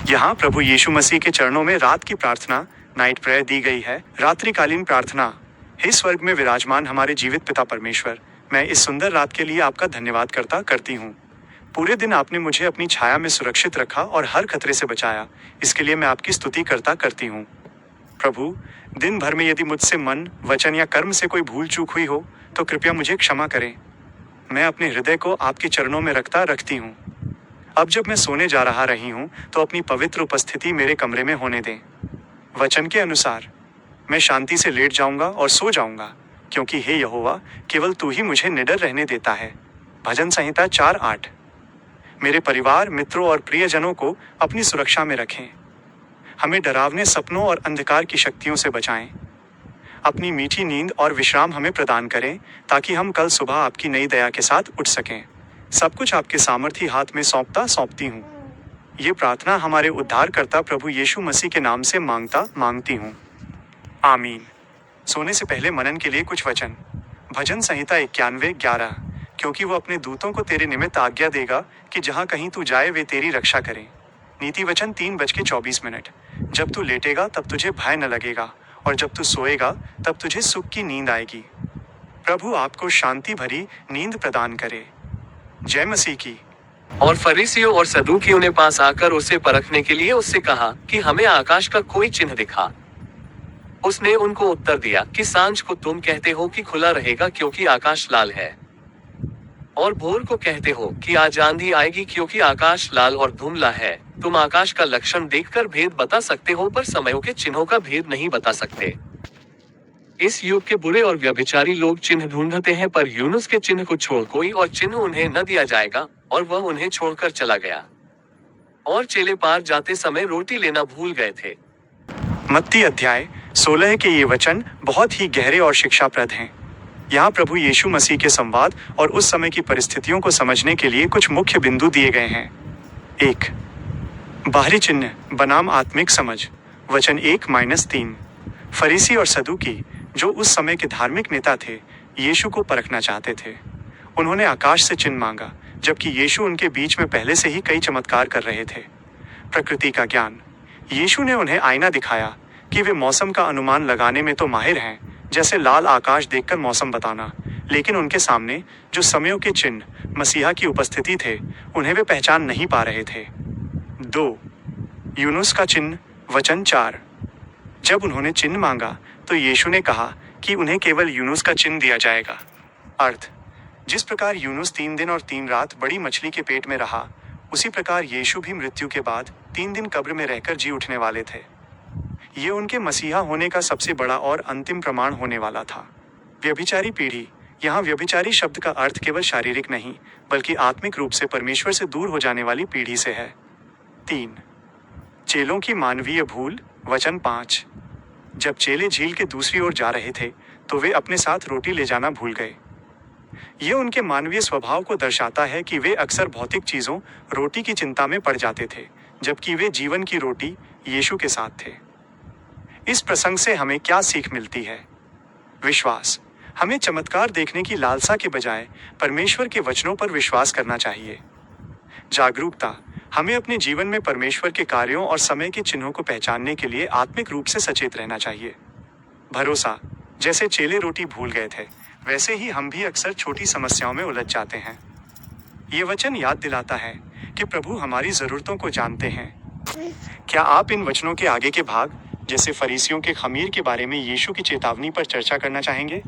यहाँ प्रभु यीशु मसीह के चरणों में रात की प्रार्थना, नाइट प्रेयर दी गई है। रात्रिकालीन प्रार्थना। हे स्वर्ग में विराजमान हमारे जीवित पिता परमेश्वर, मैं इस सुंदर रात के लिए आपका धन्यवाद करती हूँ। पूरे दिन आपने मुझे अपनी छाया में सुरक्षित रखा और हर खतरे से बचाया। इसके लिए मैं आपकी स्तुति करती हूँ। प्रभु, दिन भर में यदि मुझसे मन, वचन या कर्म से कोई भूल चूक हुई हो तो कृपया मुझे क्षमा करें। मैं अपने हृदय को आपके चरणों में रखती हूँ। अब जब मैं सोने जा रही हूँ तो अपनी पवित्र उपस्थिति मेरे कमरे में होने दें। वचन के अनुसार मैं शांति से लेट जाऊंगा और सो जाऊंगा, क्योंकि हे यहोवा, केवल तू ही मुझे निडर रहने देता है। भजन संहिता 4:8। मेरे परिवार, मित्रों और प्रियजनों को अपनी सुरक्षा में रखें। हमें डरावने सपनों और अंधकार की शक्तियों से बचाएं। अपनी मीठी नींद और विश्राम हमें प्रदान करें, ताकि हम कल सुबह आपकी नई दया के साथ उठ सकें। सब कुछ आपके सामर्थी हाथ में सौंपती हूँ। ये प्रार्थना हमारे उद्धारकर्ता प्रभु यीशु मसीह के नाम से मांगती हूँ। आमीन। सोने से पहले मनन के लिए कुछ वचन। भजन संहिता 91:11। क्योंकि वो अपने दूतों को तेरे निमित्त आज्ञा देगा कि जहाँ कहीं तू जाए वे तेरी रक्षा करें। नीति वचन 3:24। जब तू लेटेगा तब तुझे भय न लगेगा, और जब तू सोएगा तब तुझे सुख की नींद आएगी। प्रभु आपको शांति भरी नींद प्रदान करे। जय मसीह की। और फरीसियों और सदूकियों ने पास आकर उसे परखने के लिए उससे कहा कि हमें आकाश का कोई चिन्ह दिखा। उसने उनको उत्तर दिया कि सांझ को तुम कहते हो कि खुला रहेगा क्योंकि आकाश लाल है, और भोर को कहते हो कि आज आंधी आएगी क्योंकि आकाश लाल और धुंधला है। तुम आकाश का लक्षण देखकर भेद बता सकते हो, पर समयों के चिन्हों का भेद नहीं बता सकते। इस युग के बुरे और व्यभिचारी लोग चिन्ह ढूंढते हैं, पर यूनुस के चिन्ह को छोड़ कोई और चिन्ह उन्हें न दिया जाएगा। और वह उन्हें छोड़कर चला गया। और चेले पार जाते समय रोटी लेना भूल गए थे। मत्ती अध्याय 16 के ये वचन बहुत ही गहरे और शिक्षाप्रद हैं। यहाँ प्रभु यीशु मसीह के संवाद और उस समय की परिस्थितियों को समझने के लिए कुछ मुख्य बिंदु दिए गए हैं। 1. बाहरी चिन्ह बनाम आत्मिक समझ। वचन 1-3। फरीसी और सदूकी, जो उस समय के धार्मिक नेता थे, यीशु को परखना चाहते थे। उन्होंने आकाश से चिन्ह मांगा, जबकि यीशु उनके बीच में पहले से ही कई चमत्कार कर रहे थे। प्रकृति का ज्ञान। यीशु ने उन्हें आईना दिखाया कि वे मौसम का अनुमान लगाने में तो माहिर हैं, जैसे लाल आकाश देखकर मौसम बताना, लेकिन उनके सामने जो समयों के चिन्ह, मसीहा की उपस्थिति थे, उन्हें वे पहचान नहीं पा रहे थे। 2. यूनुस का चिन्ह। वचन 4। जब उन्होंने चिन्ह मांगा तो यीशु ने कहा कि उन्हें केवल यूनुस का चिन्ह दिया जाएगा। अर्थ, जिस प्रकार यूनुस 3 दिन और 3 रात बड़ी मछली के पेट में रहा, उसी प्रकार यीशु भी मृत्यु के बाद 3 दिन कब्र में रहकर जी उठने वाले थे। ये उनके मसीहा होने का सबसे बड़ा और अंतिम प्रमाण होने वाला था। व्यभिचारी पीढ़ी। यहाँ व्यभिचारी शब्द का अर्थ केवल शारीरिक नहीं, बल्कि आत्मिक रूप से परमेश्वर से दूर हो जाने वाली पीढ़ी से है। 3. चेलों की मानवीय भूल। वचन 5। जब चेले झील के दूसरी ओर जा रहे थे तो वे अपने साथ रोटी ले जाना भूल गए। ये उनके मानवीय स्वभाव को दर्शाता है कि वे अक्सर भौतिक चीजों, रोटी की चिंता में पड़ जाते थे, जबकि वे जीवन की रोटी यीशु के साथ थे। इस प्रसंग से हमें क्या सीख मिलती है? विश्वास। हमें चमत्कार देखने की लालसा के बजाय परमेश्वर के वचनों पर विश्वास करना चाहिए। जागरूकता। हमें अपने जीवन में परमेश्वर के कार्यों और समय के चिन्हों को पहचानने के लिए आत्मिक रूप से सचेत रहना चाहिए। भरोसा। जैसे चेले रोटी भूल गए थे, वैसे ही हम भी अक्सर छोटी समस्याओं में उलझ जाते हैं। ये वचन याद दिलाता है कि प्रभु हमारी ज़रूरतों को जानते हैं। क्या आप इन वचनों के आगे के भाग, जैसे फरीसियों के खमीर के बारे में यीशु की चेतावनी पर चर्चा करना चाहेंगे?